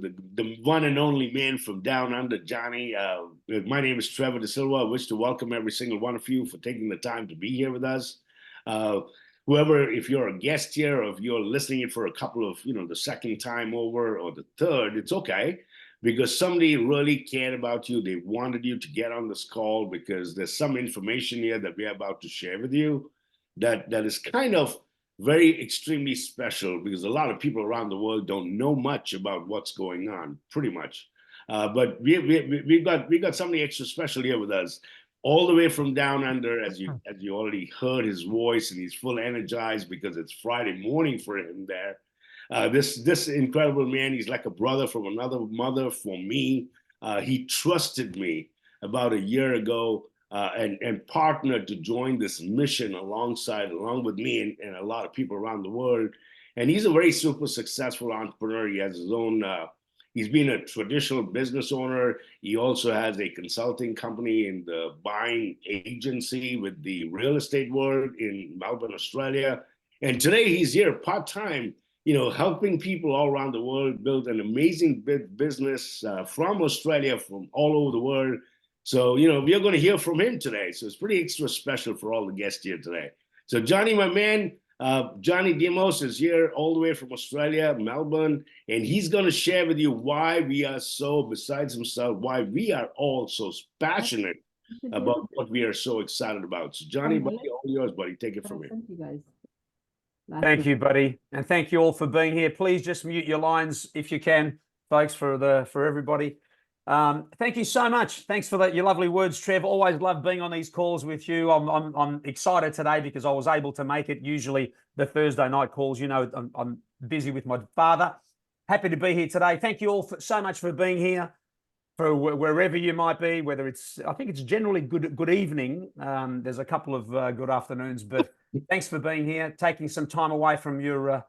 the one and only man from down under, Johnny. My name is Trevor De Silva. I wish to welcome every single one of you for taking the time to be here with us. Uh, Whoever, if you're a guest here or if you're listening in for a couple of, the second time over or the third, it's okay because somebody really cared about you. They wanted you to get on this call because there's some information here that we're about to share with you that is kind of very extremely special because a lot of people around the world don't know much about what's going on, pretty much. But we got somebody extra special here with us, all the way from down under, as you already heard his voice, and he's full energized because it's Friday morning for him there. This incredible man, he's like a brother from another mother for me. He trusted me about a year ago and partnered to join this mission along with me and a lot of people around the world. And he's a very super successful entrepreneur. He has his own. He's been a traditional business owner. He also has a consulting company in the buying agency with the real estate world in Melbourne, Australia. And today he's here part time, helping people all around the world build an amazing business from Australia, from all over the world. So, we're going to hear from him today. So it's pretty extra special for all the guests here today. So Johnny, my man, Johnny Demos is here all the way from Australia, Melbourne, and he's going to share with you why we are so, besides himself, why we are all so passionate about what we are so excited about. So Johnny, buddy, all yours, buddy. Take it from here. Thank you, guys. Thank you, buddy. And thank you all for being here. Please just mute your lines if you can, folks, for everybody. Thank you so much. Thanks for your lovely words, Trev. Always love being on these calls with you. I'm excited today because I was able to make it. Usually the Thursday night calls, I'm busy with my father. Happy to be here today. Thank you all so much for being here, for wherever you might be, whether I think it's generally good evening. There's a couple of good afternoons, but thanks for being here, taking some time away from your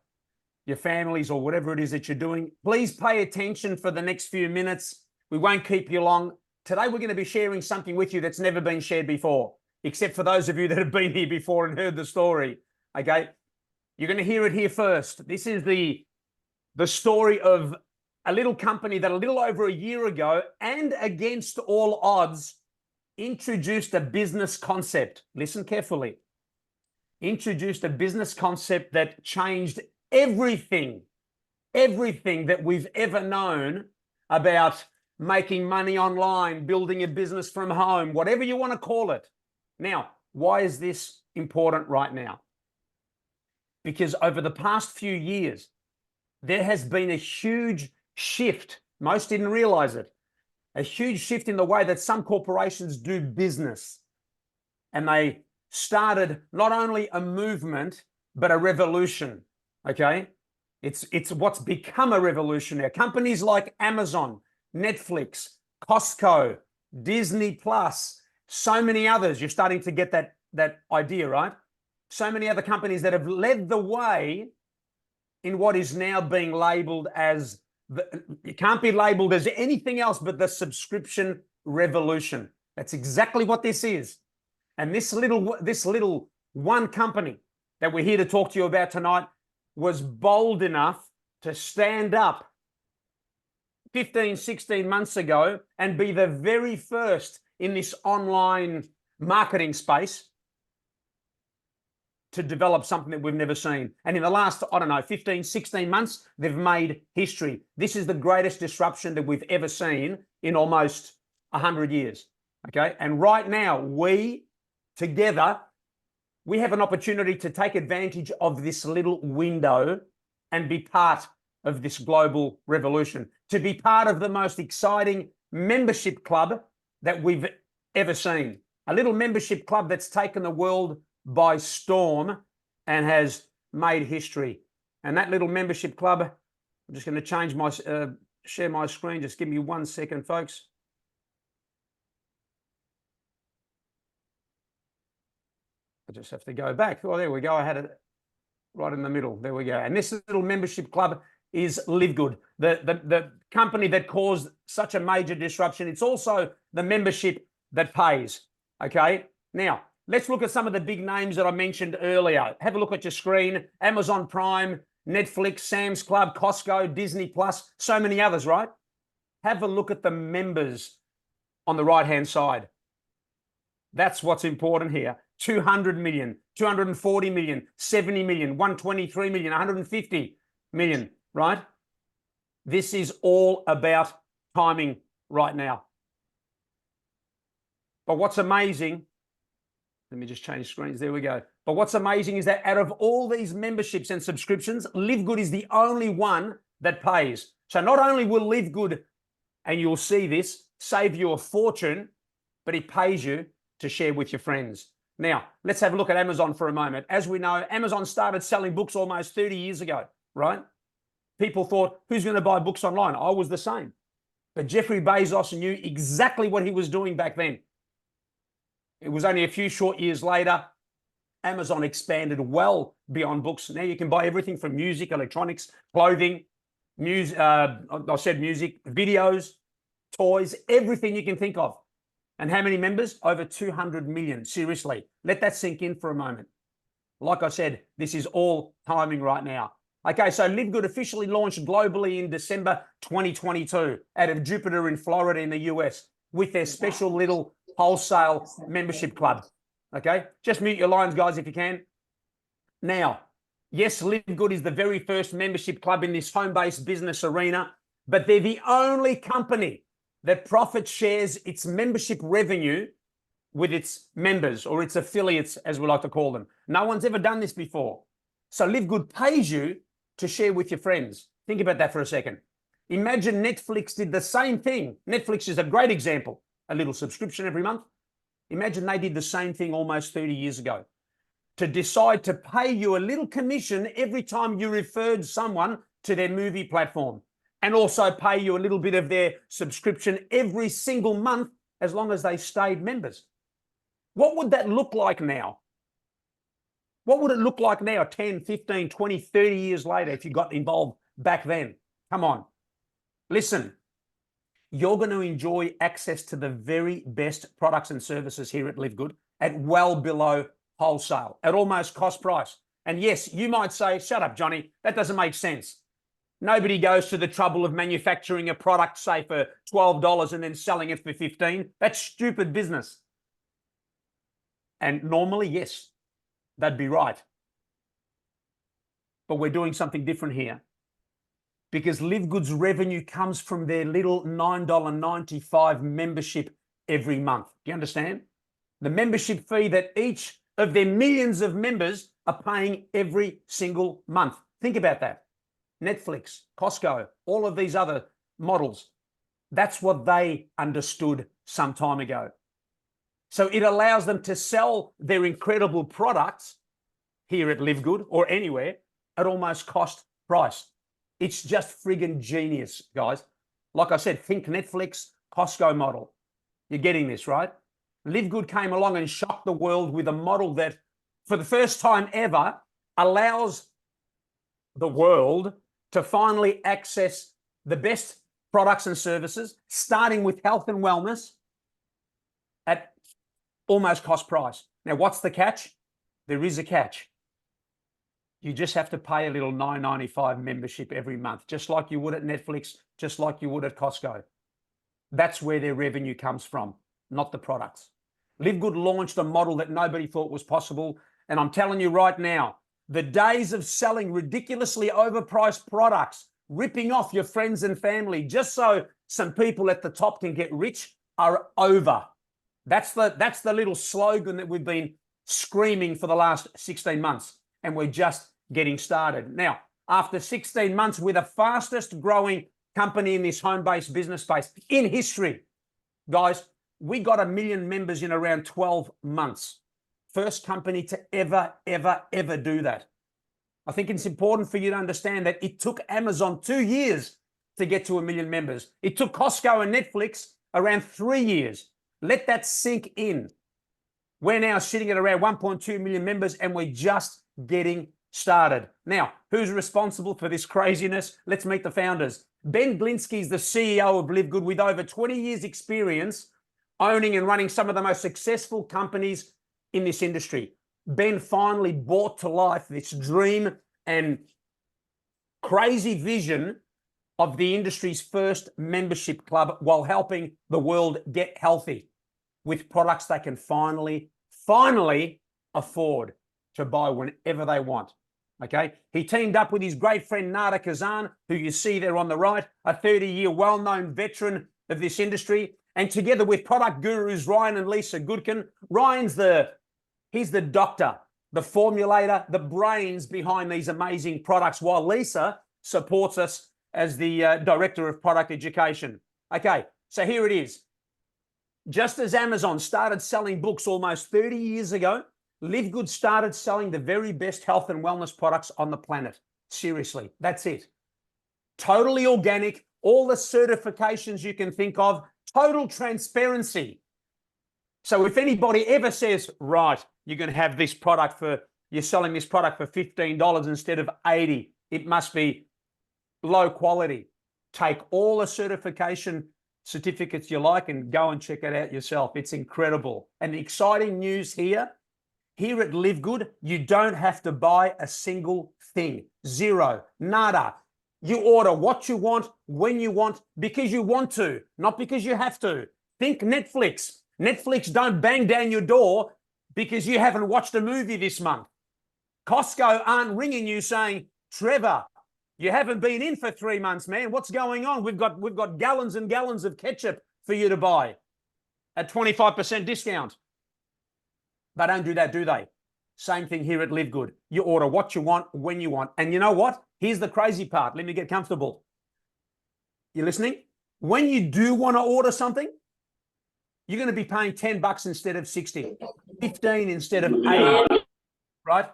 families or whatever it is that you're doing. Please pay attention for the next few minutes. We won't keep you long. Today, we're going to be sharing something with you that's never been shared before, except for those of you that have been here before and heard the story. Okay? You're going to hear it here first. This is the story of a little company that a little over a year ago, and against all odds, introduced a business concept. Listen carefully. Introduced a business concept that changed everything that we've ever known about making money online, building a business from home, whatever you want to call it. Now, why is this important right now? Because over the past few years, there has been a huge shift. Most didn't realize it. A huge shift in the way that some corporations do business. And they started not only a movement, but a revolution. Okay? It's what's become a revolution now. Companies like Amazon, Netflix, Costco, Disney Plus, so many others. You're starting to get that idea, right? So many other companies that have led the way in what is now being labeled as it can't be labeled as anything else but the subscription revolution. That's exactly what this is. And this little one company that we're here to talk to you about tonight was bold enough to stand up 15, 16 months ago and be the very first in this online marketing space to develop something that we've never seen. And in the last, 15, 16 months, they've made history. This is the greatest disruption that we've ever seen in almost 100 years. Okay. And right now, we together, we have an opportunity to take advantage of this little window and be part of this global revolution, to be part of the most exciting membership club that we've ever seen. A little membership club that's taken the world by storm and has made history. And that little membership club, I'm just going to share my screen. Just give me 1 second, folks. I just have to go back. Oh, there we go. I had it right in the middle. There we go. And this little membership club is Live Good, the company that caused such a major disruption. It's also the membership that pays. Okay. Now, let's look at some of the big names that I mentioned earlier. Have a look at your screen. Amazon Prime, Netflix, Sam's Club, Costco, Disney Plus, so many others, right? Have a look at the members on the right-hand side. That's what's important here. 200 million, 240 million, 70 million, 123 million, 150 million, right? This is all about timing right now. But what's amazing, let me just change screens. There we go. But what's amazing is that out of all these memberships and subscriptions, Live Good is the only one that pays. So not only will Live Good, and you'll see this, save you a fortune, but it pays you to share with your friends. Now, let's have a look at Amazon for a moment. As we know, Amazon started selling books almost 30 years ago, right? People thought, who's going to buy books online? I was the same. But Jeffrey Bezos knew exactly what he was doing back then. It was only a few short years later, Amazon expanded well beyond books. Now you can buy everything from music, electronics, clothing, music, music, videos, toys, everything you can think of. And how many members? Over 200 million. Seriously, let that sink in for a moment. Like I said, this is all timing right now. Okay, so Live Good officially launched globally in December 2022 out of Jupiter in Florida in the US with their special little wholesale membership club. Okay, just mute your lines, guys, if you can. Now, yes, Live Good is the very first membership club in this home-based business arena, but they're the only company that profit shares its membership revenue with its members or its affiliates, as we like to call them. No one's ever done this before. So Live Good pays you to share with your friends. Think about that for a second. Imagine Netflix did the same thing. Netflix is a great example. A little subscription every month. Imagine they did the same thing almost 30 years ago. To decide to pay you a little commission every time you referred someone to their movie platform, and also pay you a little bit of their subscription every single month as long as they stayed members. What would that look like now? What would it look like now 10, 15, 20, 30 years later if you got involved back then? Come on. Listen, you're going to enjoy access to the very best products and services here at Live Good at well below wholesale, at almost cost price. And yes, you might say, shut up, Johnny, that doesn't make sense. Nobody goes to the trouble of manufacturing a product, say, for $12 and then selling it for $15. That's stupid business. And normally, yes, that'd be right. But we're doing something different here, because Live Good's revenue comes from their little $9.95 membership every month. Do you understand? The membership fee that each of their millions of members are paying every single month. Think about that. Netflix, Costco, all of these other models. That's what they understood some time ago. So it allows them to sell their incredible products here at Live Good or anywhere at almost cost price. It's just friggin' genius, guys. Like I said, think Netflix, Costco model. You're getting this, right? Live Good came along and shocked the world with a model that, for the first time ever, allows the world to finally access the best products and services, starting with health and wellness at almost cost price. Now, what's the catch? There is a catch. You just have to pay a little $9.95 membership every month, just like you would at Netflix, just like you would at Costco. That's where their revenue comes from, not the products. Live Good launched a model that nobody thought was possible. And I'm telling you right now, the days of selling ridiculously overpriced products, ripping off your friends and family just so some people at the top can get rich, are over. That's the little slogan that we've been screaming for the last 16 months. And we're just getting started. Now, after 16 months, we're the fastest growing company in this home-based business space in history. Guys, we got 1 million members in around 12 months. First company to ever do that. I think it's important for you to understand that it took Amazon 2 years to get to 1 million members. It took Costco and Netflix around 3 years. Let that sink in. We're now sitting at around 1.2 million members and we're just getting started. Now, who's responsible for this craziness? Let's meet the founders. Ben Glinsky is the CEO of Live Good with over 20 years experience owning and running some of the most successful companies in this industry. Ben finally brought to life this dream and crazy vision of the industry's first membership club while helping the world get healthy with products they can finally afford to buy whenever they want. Okay. He teamed up with his great friend Nada Kazan, who you see there on the right, a 30-year well-known veteran of this industry. And together with product gurus Ryan and Lisa Goodkin, he's the doctor, the formulator, the brains behind these amazing products, while Lisa supports us as the director of product education. Okay, so here it is. Just as Amazon started selling books almost 30 years ago, Live Good started selling the very best health and wellness products on the planet. Seriously, that's it. Totally organic, all the certifications you can think of, total transparency. So if anybody ever says, right, you're going to have this product you're selling this product for $15 instead of $80, it must be low quality. Take all the certification certificates you like and go and check it out yourself. It's incredible. And the exciting news here at Live Good, you don't have to buy a single thing. Zero, nada. You order what you want, when you want, because you want to, not because you have to. Think Netflix. Netflix don't bang down your door because you haven't watched a movie this month. Costco aren't ringing you saying, Trevor, you haven't been in for 3 months, man. What's going on? We've got gallons and gallons of ketchup for you to buy at 25% discount. They don't do that, do they? Same thing here at Live Good. You order what you want, when you want. And you know what? Here's the crazy part. Let me get comfortable. You listening? When you do want to order something, you're going to be paying $10 instead of 60, 15 instead of 80, right?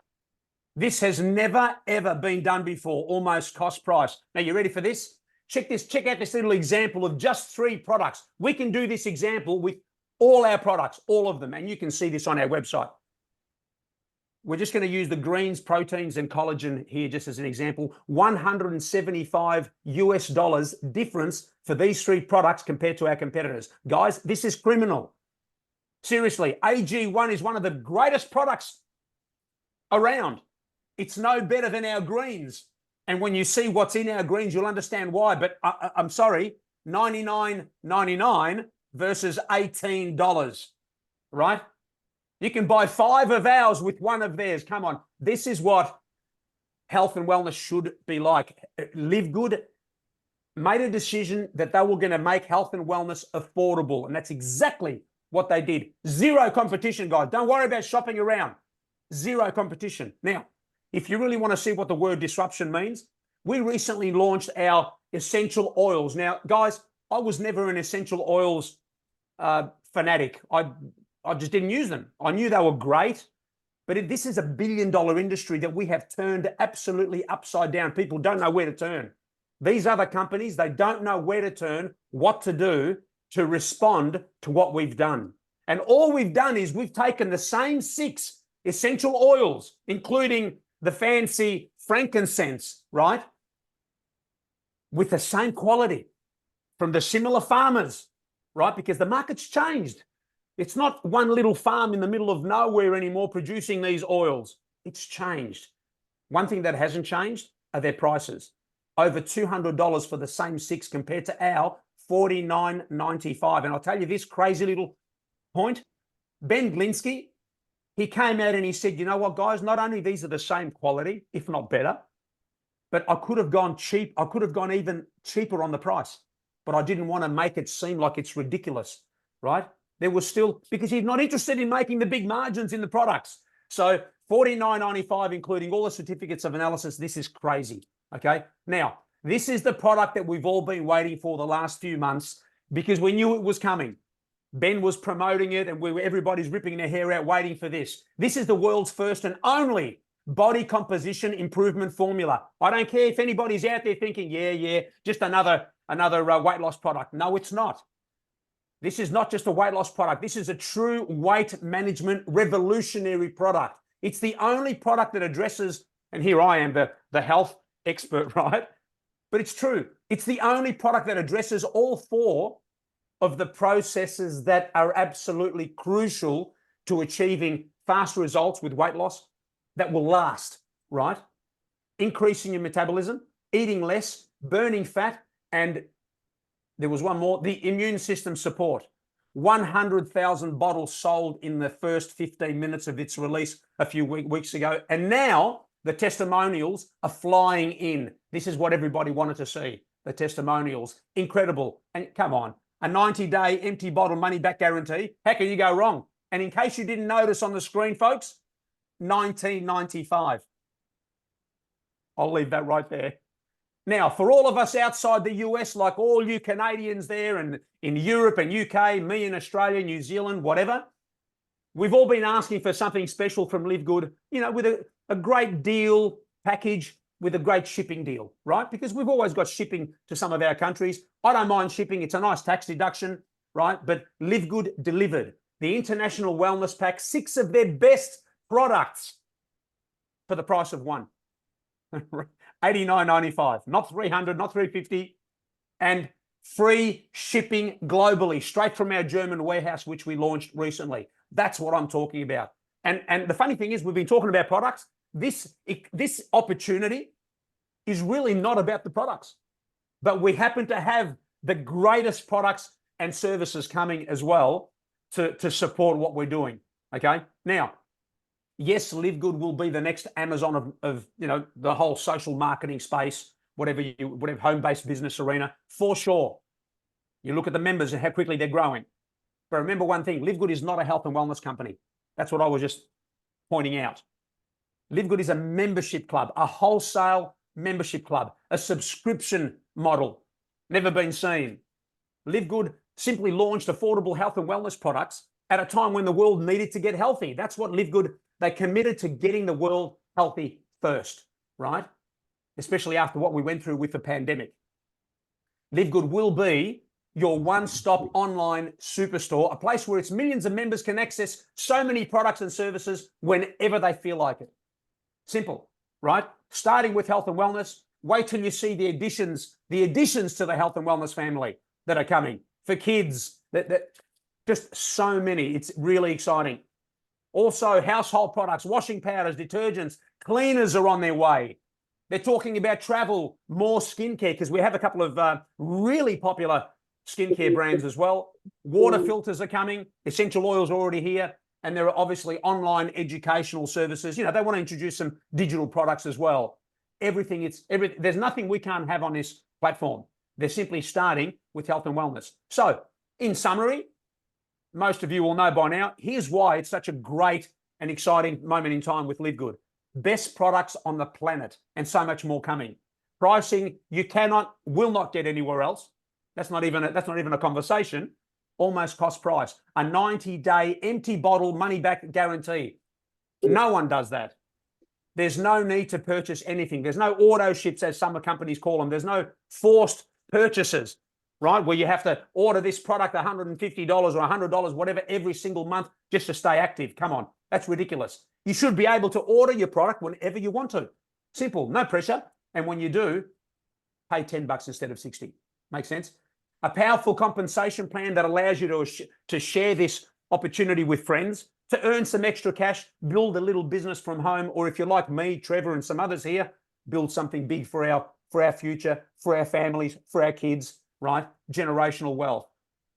This has never, ever been done before, almost cost price. Now, you ready for this? Check out this little example of just 3 products. We can do this example with all our products, all of them, and you can see this on our website. We're just going to use the greens, proteins, and collagen here just as an example. $175 difference for these 3 products compared to our competitors. Guys, this is criminal. Seriously, AG1 is one of the greatest products around. It's no better than our greens. And when you see what's in our greens, you'll understand why. But I'm sorry, $99.99 versus $18, right? You can buy 5 of ours with 1 of theirs. Come on. This is what health and wellness should be like. Live Good made a decision that they were going to make health and wellness affordable. And that's exactly what they did. Zero competition, guys. Don't worry about shopping around. Zero competition. Now, if you really want to see what the word disruption means, we recently launched our essential oils. Now, guys, I was never an essential oils fanatic. I just didn't use them. I knew they were great, but this is a billion-dollar industry that we have turned absolutely upside down. People don't know where to turn. These other companies, they don't know where to turn, what to do to respond to what we've done. And all we've done is we've taken the same 6 essential oils, including the fancy frankincense, right? With the same quality from the similar farmers, right? Because the market's changed. It's not one little farm in the middle of nowhere anymore producing these oils. It's changed. One thing that hasn't changed are their prices. Over $200 for the same 6 compared to our $49.95. And I'll tell you this crazy little point. Ben Glinsky, he came out and he said, you know what, guys, not only these are the same quality, if not better, but I could have gone cheap. I could have gone even cheaper on the price, but I didn't want to make it seem like it's ridiculous, right? There was still, because he's not interested in making the big margins in the products. So $49.95, including all the certificates of analysis. This is crazy. Okay. Now, this is the product that we've all been waiting for the last few months because we knew it was coming. Ben was promoting it and everybody's ripping their hair out waiting for this. This is the world's first and only body composition improvement formula. I don't care if anybody's out there thinking, yeah, just another weight loss product. No, it's not. This is not just a weight loss product. This is a true weight management revolutionary product. It's the only product that addresses, and here I am, the health expert, right? But it's true. It's the only product that addresses all 4 of the processes that are absolutely crucial to achieving fast results with weight loss that will last, right? Increasing your metabolism, eating less, burning fat, and there was one more, the immune system support. 100,000 bottles sold in the first 15 minutes of its release a few weeks ago. And now the testimonials are flying in. This is what everybody wanted to see, the testimonials. Incredible. And come on, a 90-day empty bottle money back guarantee. How can you go wrong? And in case you didn't notice on the screen, folks, $19.95. I'll leave that right there. Now, for all of us outside the US, like all you Canadians there and in Europe and UK, me in Australia, New Zealand, whatever, we've all been asking for something special from Live Good, you know, with a great deal package with a great shipping deal, right? Because we've always got shipping to some of our countries. I don't mind shipping. It's a nice tax deduction, right? But Live Good delivered the International Wellness Pack, 6 of their best products for the price of one. $89.95, not $300, not $350, and free shipping globally, straight from our German warehouse, which we launched recently. That's what I'm talking about. And the funny thing is, we've been talking about products. This opportunity is really not about the products, but we happen to have the greatest products and services coming as well to support what we're doing. Okay, now, yes, Live Good will be the next Amazon of you know, the whole social marketing space, whatever home-based business arena, for sure. You look at the members and how quickly they're growing. But remember one thing, Live Good is not a health and wellness company. That's what I was just pointing out. Live Good is a membership club, a wholesale membership club, a subscription model, never been seen. Live Good simply launched affordable health and wellness products at a time when the world needed to get healthy. That's what Live Good, they committed to getting the world healthy first, right? Especially after what we went through with the pandemic. Live Good will be your one-stop online superstore, a place where its millions of members can access so many products and services whenever they feel like it. Simple, right? Starting with health and wellness, wait till you see the additions to the health and wellness family that are coming for kids, that just so many. It's really exciting. Also, household products, washing powders, detergents, cleaners are on their way. They're talking about travel, more skincare, because we have a couple of really popular skincare brands as well. Water filters are coming. Essential oils are already here. And there are obviously online educational services. You know, they want to introduce some digital products as well. There's nothing we can't have on this platform. They're simply starting with health and wellness. So, in summary, most of you will know by now, here's why it's such a great and exciting moment in time with Live Good. Best products on the planet and so much more coming. Pricing you will not get anywhere else. That's not even a conversation. Almost cost price. A 90-day empty bottle money back guarantee. No one does that. There's no need to purchase anything. There's no auto ships, as some companies call them. There's no forced purchases, right? Where you have to order this product $150 or $100, whatever, every single month just to stay active. Come on, that's ridiculous. You should be able to order your product whenever you want to. Simple, no pressure. And when you do, pay $10 instead of 60. Make sense? A powerful compensation plan that allows you to share this opportunity with friends, to earn some extra cash, build a little business from home, or if you're like me, Trevor, and some others here, build something big for our future, for our families, for our kids, right? Generational wealth.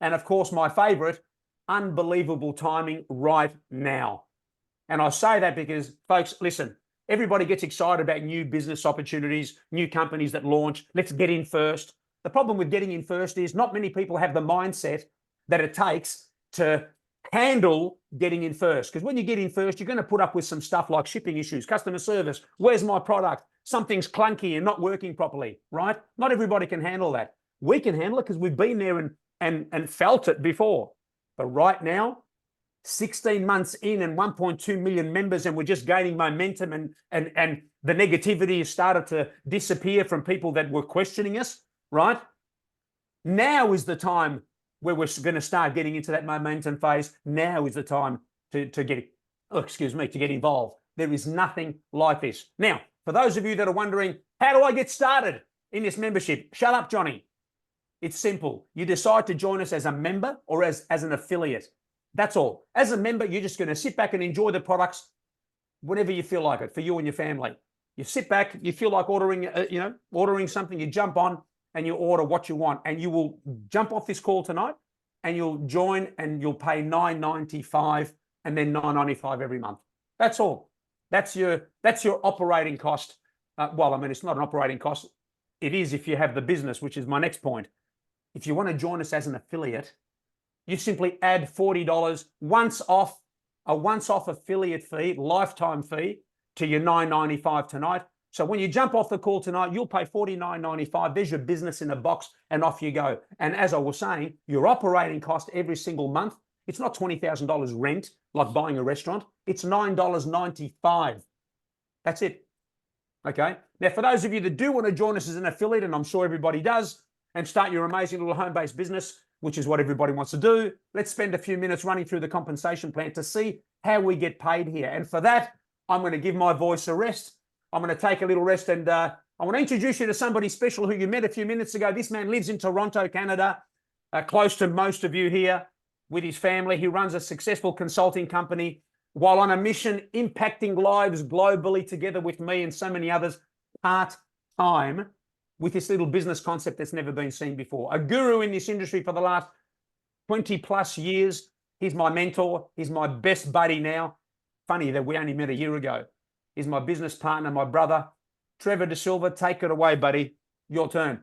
And of course, my favorite, unbelievable timing right now. And I say that because, folks, listen, everybody gets excited about new business opportunities, new companies that launch. Let's get in first. The problem with getting in first is not many people have the mindset that it takes to handle getting in first. Because when you get in first, you're going to put up with some stuff like shipping issues, customer service. Where's my product? Something's clunky and not working properly, right? Not everybody can handle that. We can handle it because we've been there and felt it before. But right now, 16 months in and 1.2 million members, and we're just gaining momentum, and the negativity has started to disappear from people that were questioning us, right? Now is the time where we're going to start getting into that momentum phase. Now is the time to get involved. There is nothing like this. Now, for those of you that are wondering, how do I get started in this membership? Shut up, Johnny. It's simple. You decide to join us as a member or as an affiliate. That's all. As a member, you're just going to sit back and enjoy the products whenever you feel like it, for you and your family. You sit back, you feel like ordering, ordering something, you jump on and you order what you want, and you will jump off this call tonight and you'll join and you'll pay $9.95 and then $9.95 every month. That's all. That's your operating cost. Well, I mean, it's not an operating cost. It is if you have the business, which is my next point. If you want to join us as an affiliate, you simply add $40 a once-off affiliate fee, lifetime fee, to your $9.95 tonight. So when you jump off the call tonight, you'll pay $49.95. There's your business in a box, and off you go. And as I was saying, your operating cost every single month, it's not $20,000 rent like buying a restaurant. It's $9.95. That's it. Okay. Now, for those of you that do want to join us as an affiliate, and I'm sure everybody does, and start your amazing little home-based business, which is what everybody wants to do, let's spend a few minutes running through the compensation plan to see how we get paid here. And for that, I'm going to give my voice a rest. I'm going to take a little rest, and I want to introduce you to somebody special who you met a few minutes ago. This man lives in Toronto, Canada, close to most of you here, with his family. He runs a successful consulting company while on a mission impacting lives globally together with me and so many others part-time with this little business concept that's never been seen before. A guru in this industry for the last 20 plus years. He's my mentor. He's my best buddy now. Funny that we only met a year ago. He's my business partner, my brother. Trevor De Silva, take it away, buddy. Your turn.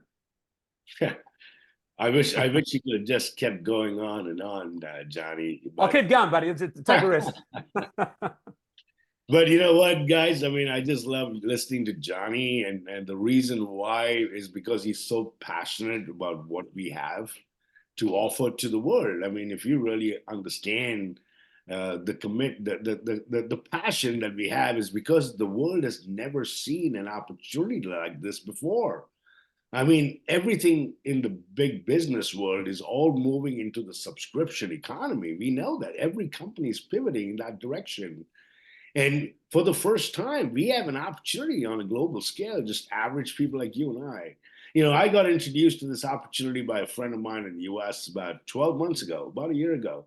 I wish you could have just kept going on, Johnny. I'll keep going, buddy. Take a rest. But you know what, guys? I mean, I just love listening to Johnny, and the reason why is because he's so passionate about what we have to offer to the world. I mean, if you really understand the passion that we have, is because the world has never seen an opportunity like this before. I mean, everything in the big business world is all moving into the subscription economy. We know that every company is pivoting in that direction. And for the first time, we have an opportunity on a global scale, just average people like you and I. You know, I got introduced to this opportunity by a friend of mine in the US about 12 months ago, about a year ago.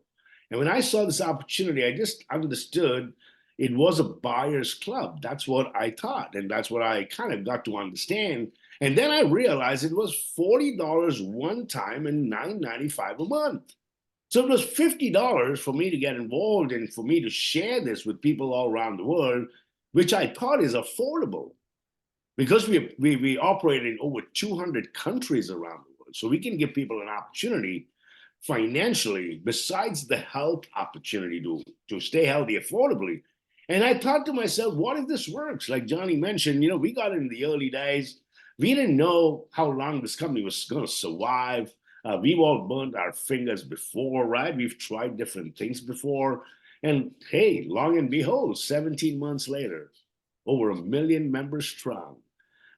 And when I saw this opportunity, I just understood it was a buyer's club. That's what I thought. And that's what I kind of got to understand. And then I realized it was $40 one time and $9.95 a month. So it was $50 for me to get involved and for me to share this with people all around the world, which I thought is affordable because we operate in over 200 countries around the world. So we can give people an opportunity financially, besides the health opportunity to stay healthy affordably. And I thought to myself, what if this works? Like Johnny mentioned, you know, we got in the early days. We didn't know how long this company was going to survive. We've all burned our fingers before, right? We've tried different things before. And hey, long and behold, 17 months later, over 1 million members strong.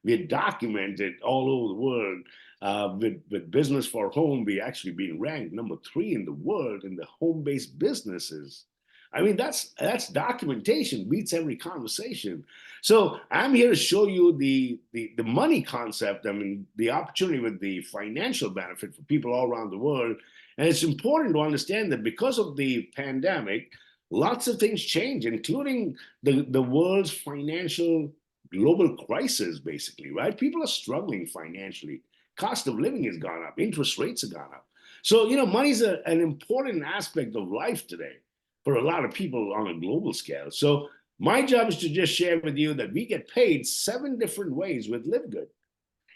We're documented all over the world. With Business for Home, we actually been ranked number 3 in the world in the home-based businesses. I mean, that's documentation, beats every conversation. So I'm here to show you the money concept. I mean, the opportunity with the financial benefit for people all around the world. And it's important to understand that because of the pandemic, lots of things change, including the world's financial global crisis, basically, right? People are struggling financially. Cost of living has gone up. Interest rates have gone up. So, you know, money is an important aspect of life today for a lot of people on a global scale. So my job is to just share with you that we get paid 7 different ways with Live Good.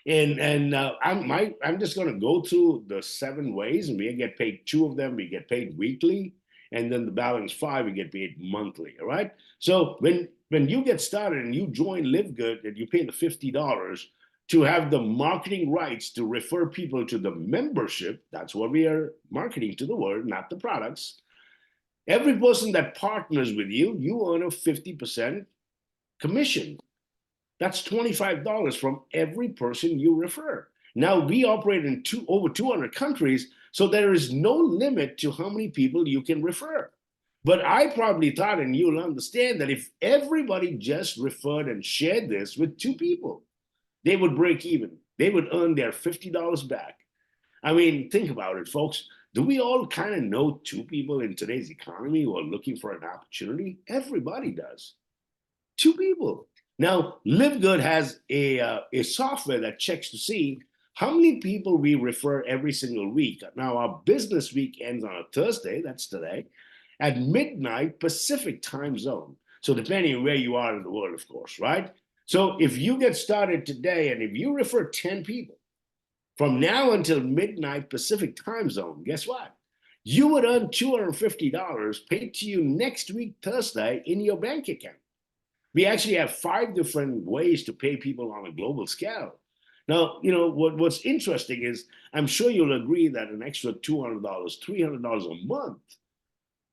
And I'm just going to go through the 7 ways, and we get paid 2 of them. We get paid weekly, and then the balance 5 we get paid monthly. All right. So when you get started and you join Live Good, and you pay the $50 to have the marketing rights to refer people to the membership, that's what we are marketing to the world, not the products. Every person that partners with you, you earn a 50% commission. That's $25 from every person you refer. Now, we operate in over 200 countries, so there is no limit to how many people you can refer. But I probably thought, and you'll understand, that if everybody just referred and shared this with 2 people, they would break even. They would earn their $50 back. I mean, think about it, folks. Do we all kind of know 2 people in today's economy who are looking for an opportunity? Everybody does. 2 people. Now, LiveGood has a software that checks to see how many people we refer every single week. Now, our business week ends on a Thursday, that's today, at midnight Pacific time zone. So depending on where you are in the world, of course, right? So if you get started today and if you refer 10 people from now until midnight Pacific time zone, guess what? You would earn $250 paid to you next week, Thursday, in your bank account. We actually have 5 different ways to pay people on a global scale. Now, what's interesting is I'm sure you'll agree that an extra $200, $300 a month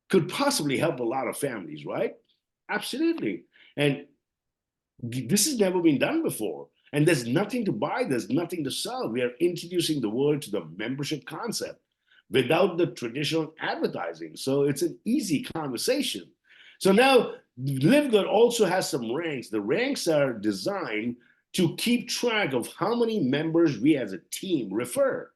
could possibly help a lot of families, right? Absolutely. And this has never been done before. And there's nothing to buy, there's nothing to sell. We are introducing the world to the membership concept without the traditional advertising. So it's an easy conversation. So now LiveGood also has some ranks. The ranks are designed to keep track of how many members we as a team refer.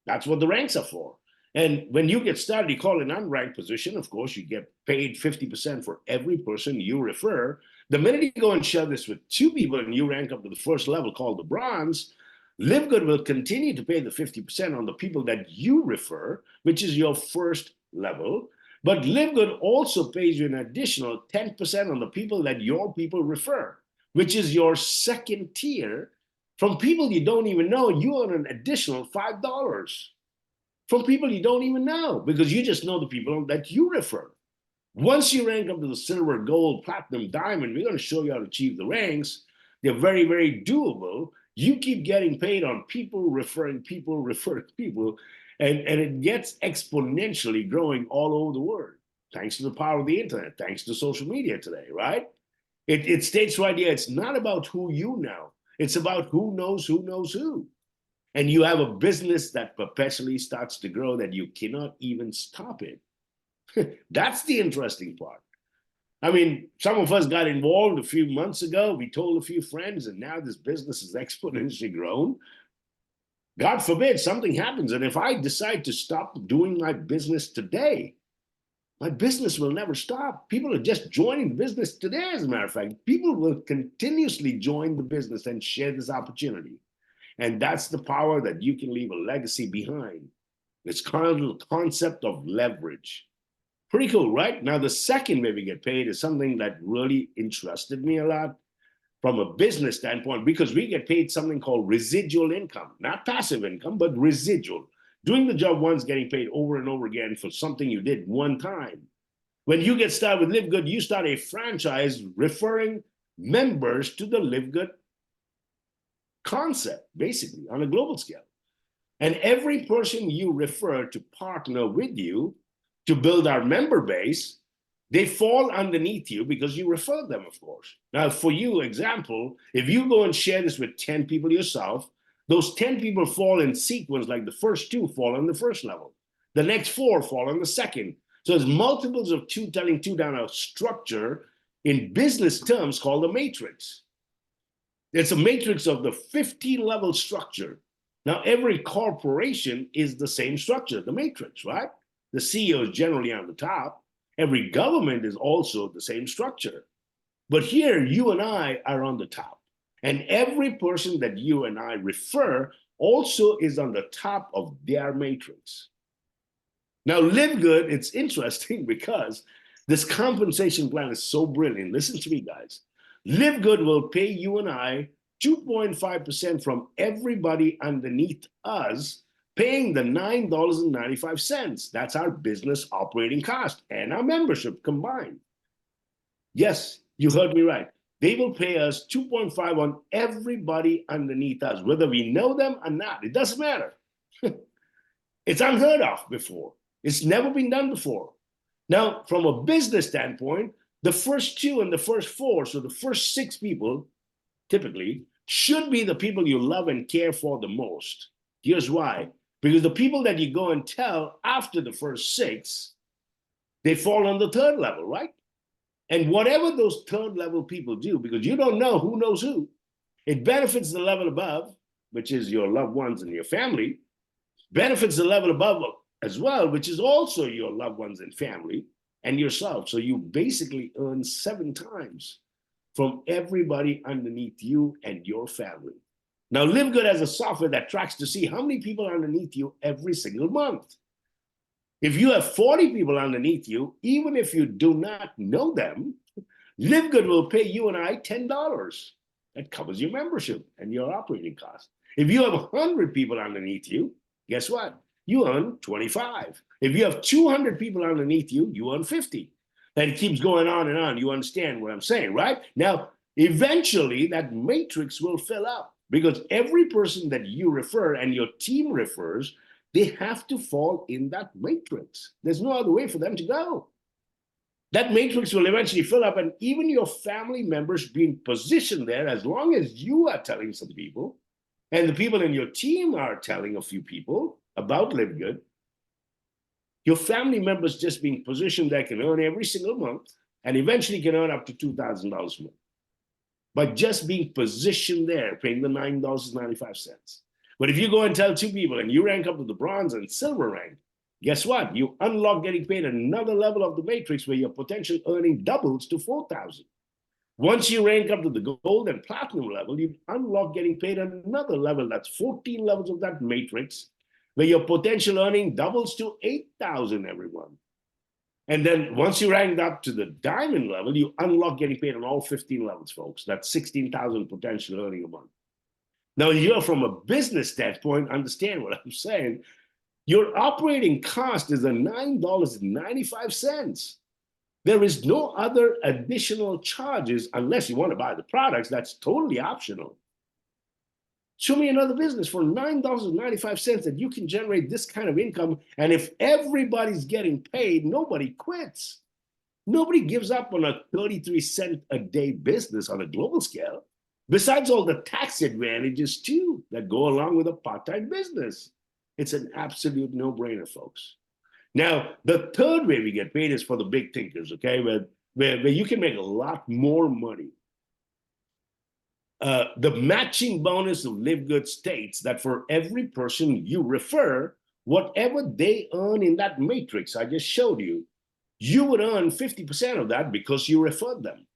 That's what the ranks are for. And when you get started, you call an unranked position. Of course, you get paid 50% for every person you refer. The minute you go and share this with 2 people and you rank up to the first level called the bronze, LiveGood will continue to pay the 50% on the people that you refer, which is your first level. But LiveGood also pays you an additional 10% on the people that your people refer, which is your second tier. From people you don't even know, you earn an additional $5. From people you don't even know, because you just know the people that you refer. Once you rank up to the silver, gold, platinum, diamond, we're going to show you how to achieve the ranks. They're very, very doable. You keep getting paid on people referring people, and it gets exponentially growing all over the world, thanks to the power of the internet, thanks to social media today, right? It states right here, it's not about who you know, it's about who knows who. And you have a business that perpetually starts to grow that you cannot even stop it. That's the interesting part. I mean, some of us got involved a few months ago. We told a few friends, and now this business is exponentially grown. God forbid something happens. And if I decide to stop doing my business today, my business will never stop. People are just joining the business today, as a matter of fact. People will continuously join the business and share this opportunity. And that's the power that you can leave a legacy behind. It's kind of the concept of leverage. Pretty cool, right? Now, the second way we get paid is something that really interested me a lot from a business standpoint, because we get paid something called residual income, not passive income, but residual. Doing the job once, getting paid over and over again for something you did one time. When you get started with LiveGood, you start a franchise referring members to the LiveGood concept, basically, on a global scale. And every person you refer to partner with you to build our member base, they fall underneath you because you refer them, of course. Now, for you, example, if you go and share this with 10 people yourself, those 10 people fall in sequence, like the first 2 fall on the first level. The next 4 fall on the second. So it's multiples of 2 telling 2 down, a structure in business terms called a matrix. It's a matrix of the 50-level structure. Now, every corporation is the same structure, the matrix, right? The CEO is generally on the top. Every government is also the same structure. But here, you and I are on the top. And every person that you and I refer also is on the top of their matrix. Now, LiveGood, it's interesting because this compensation plan is so brilliant. Listen to me, guys. LiveGood will pay you and I 2.5% from everybody underneath us, paying the $9.95. That's our business operating cost and our membership combined. Yes, you heard me right. They will pay us 2.5 on everybody underneath us, whether we know them or not. It doesn't matter. It's unheard of before. It's never been done before. Now, from a business standpoint, the first 2 and the first 4, so the first 6 people, typically, should be the people you love and care for the most. Here's why. Because the people that you go and tell after the first 6, they fall on the 3rd level, right? And whatever those 3rd level people do, because you don't know who knows who, it benefits the level above, which is your loved ones and your family, benefits the level above as well, which is also your loved ones and family and yourself. So you basically earn 7 times from everybody underneath you and your family. Now, Live Good has a software that tracks to see how many people are underneath you every single month. If you have 40 people underneath you, even if you do not know them, Live Good will pay you and I $10. That covers your membership and your operating costs. If you have 100 people underneath you, guess what? You earn 25. If you have 200 people underneath you, you earn 50. And it keeps going on and on. You understand what I'm saying, right? Now, eventually that matrix will fill up because every person that you refer and your team refers, they have to fall in that matrix. There's no other way for them to go. That matrix will eventually fill up, and even your family members being positioned there, as long as you are telling some people, and the people in your team are telling a few people about Live Good, your family members just being positioned there can earn every single month, and eventually can earn up to $2,000 a month. By just being positioned there, paying the $9.95. But if you go and tell two people and you rank up to the bronze and silver rank, guess what? You unlock getting paid another level of the matrix where your potential earning doubles to 4,000. Once you rank up to the gold and platinum level, you unlock getting paid another level. That's 14 levels of that matrix where your potential earning doubles to 8,000 every month. And then once you rank up to the diamond level, you unlock getting paid on all 15 levels, folks. That's 16,000 potential earning a month. Now, you're from a business standpoint, understand what I'm saying. Your operating cost is a $9.95. There is no other additional charges unless you want to buy the products. That's totally optional. Show me another business for $9.95 that you can generate this kind of income. And if everybody's getting paid, nobody quits. Nobody gives up on a 33-cent a day business on a global scale. Besides all the tax advantages too that go along with a part-time business. It's an absolute no-brainer, folks. Now, the third way we get paid is for the big thinkers, okay, where you can make a lot more money. The matching bonus of Live Good states that for every person you refer, whatever they earn in that matrix I just showed you, you would earn 50% of that because you referred them.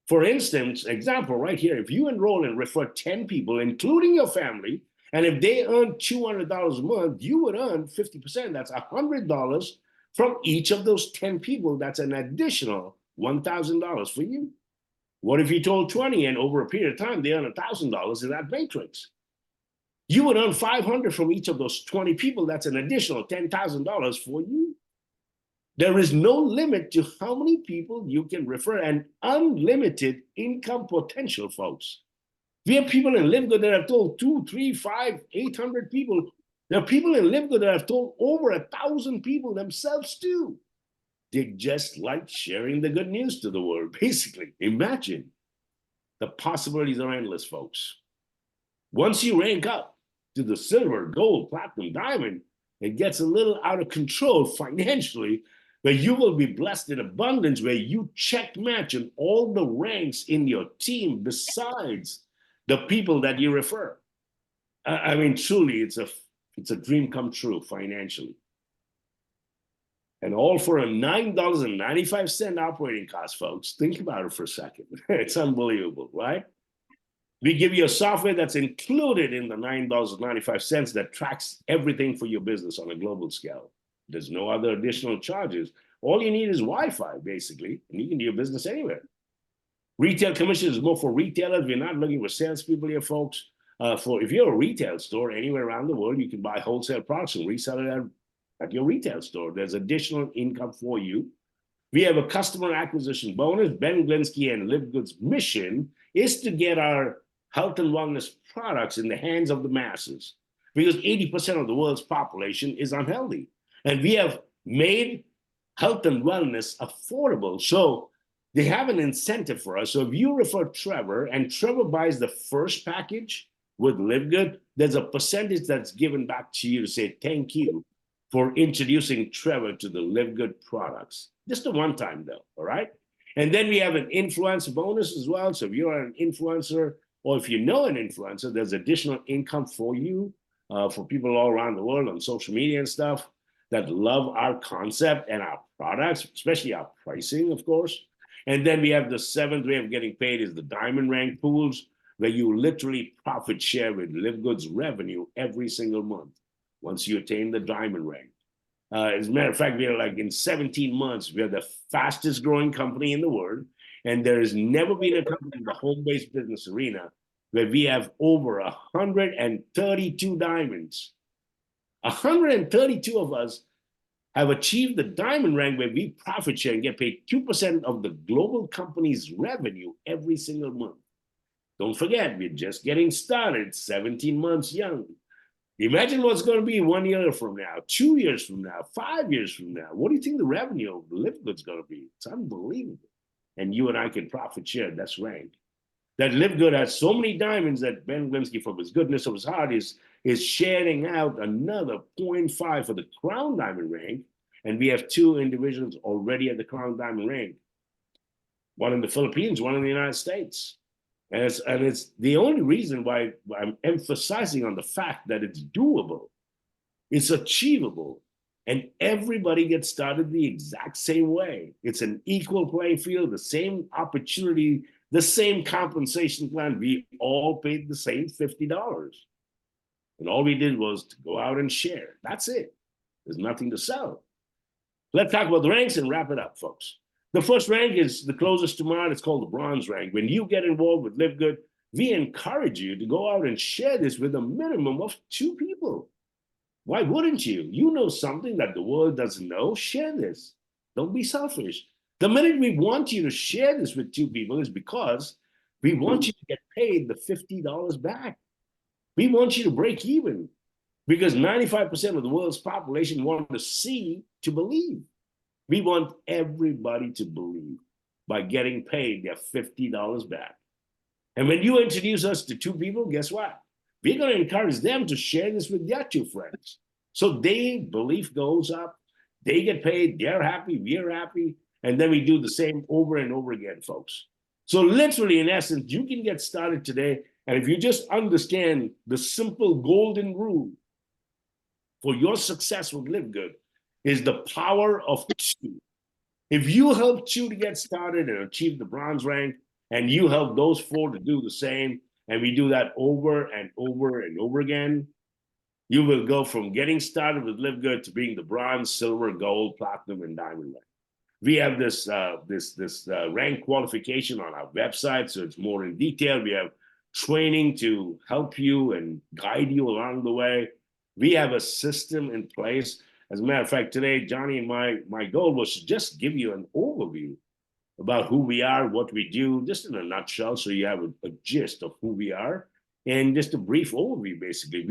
For instance, example right here, if you enroll and refer 10 people, including your family, and if they earn $200 a month, you would earn 50%. That's $100 from each of those 10 people. That's an additional $1,000 for you. What if you told 20 and over a period of time, they earn $1,000 in that matrix? You would earn $500 from each of those 20 people. That's an additional $10,000 for you. There is no limit to how many people you can refer and unlimited income potential, folks. We have people in Live Good that have told 2, 3, 5, 800 people. There are people in Live Good that have told over 1,000 people themselves too. They just like sharing the good news to the world, basically. Imagine. The possibilities are endless, folks. Once you rank up to the silver, gold, platinum, diamond, it gets a little out of control financially, where you will be blessed in abundance, where you check match in all the ranks in your team besides the people that you refer. I mean, truly, it's a dream come true financially. And all for a $9.95 operating cost, folks. Think about it for a second. It's unbelievable, right? We give you a software that's included in the $9.95 that tracks everything for your business on a global scale. There's no other additional charges. All you need is Wi-Fi, basically, and you can do your business anywhere. Retail commission is more for retailers. We're not looking for salespeople here, folks. If you're a retail store anywhere around the world, you can buy wholesale products and resell it at your retail store. There's additional income for you. We have a customer acquisition bonus. Ben Glinsky and Live Good's mission is to get our health and wellness products in the hands of the masses because 80% of the world's population is unhealthy. And we have made health and wellness affordable. So they have an incentive for us. So if you refer Trevor and Trevor buys the first package with Live Good, there's a percentage that's given back to you to say thank you for introducing Trevor to the Live Good products. Just a one-time though, all right? And then we have an influencer bonus as well. So if you're an influencer or if you know an influencer, there's additional income for you, for people all around the world on social media and stuff that love our concept and our products, especially our pricing, of course. And then we have the seventh way of getting paid is the diamond rank pools, where you literally profit share with LiveGood's revenue every single month once you attain the diamond rank. As a matter of fact, we are like in 17 months, we are the fastest growing company in the world. And there has never been a company in the home-based business arena where we have over 132 diamonds. 132 of us have achieved the diamond rank where we profit share and get paid 2% of the global company's revenue every single month. Don't forget, we're just getting started, 17 months young. Imagine what's going to be 1 year from now, 2 years from now, 5 years from now. What do you think the revenue of LiveGood's going to be? It's unbelievable. And you and I can profit share. That's rank. That LiveGood has so many diamonds that Ben Glinsky, from his goodness of his heart, is sharing out another 0.5 for the Crown Diamond rank. And we have 2 individuals already at the Crown Diamond rank. One in the Philippines, one in the United States. And it's the only reason why I'm emphasizing on the fact that it's doable, it's achievable, and everybody gets started the exact same way. It's an equal playing field, the same opportunity, the same compensation plan. We all paid the same $50. And all we did was to go out and share. That's it. There's nothing to sell. Let's talk about the ranks and wrap it up, folks. The first rank is the closest to mine. It's called the bronze rank. When you get involved with LiveGood, we encourage you to go out and share this with a minimum of 2 people. Why wouldn't you? You know something that the world doesn't know. Share this. Don't be selfish. The minute we want you to share this with 2 people is because we want you to get paid the $50 back. We want you to break even because 95% of the world's population want to see to believe. We want everybody to believe by getting paid their $50 back. And when you introduce us to 2 people, guess what? We're going to encourage them to share this with their 2 friends. So their belief goes up, they get paid, they're happy, we're happy, and then we do the same over and over again, folks. So literally, in essence, you can get started today, and if you just understand the simple golden rule for your success with LiveGood, is the power of 2. If you help 2 to get started and achieve the bronze rank, and you help those 4 to do the same, and we do that over and over and over again, you will go from getting started with LiveGood to being the bronze, silver, gold, platinum, and diamond rank. We have this rank qualification on our website, so it's more in detail. We have training to help you and guide you along the way. We have a system in place. As a matter of fact, today, Johnny and my goal was to just give you an overview about who we are, what we do, just in a nutshell, so you have a gist of who we are, and just a brief overview, basically. We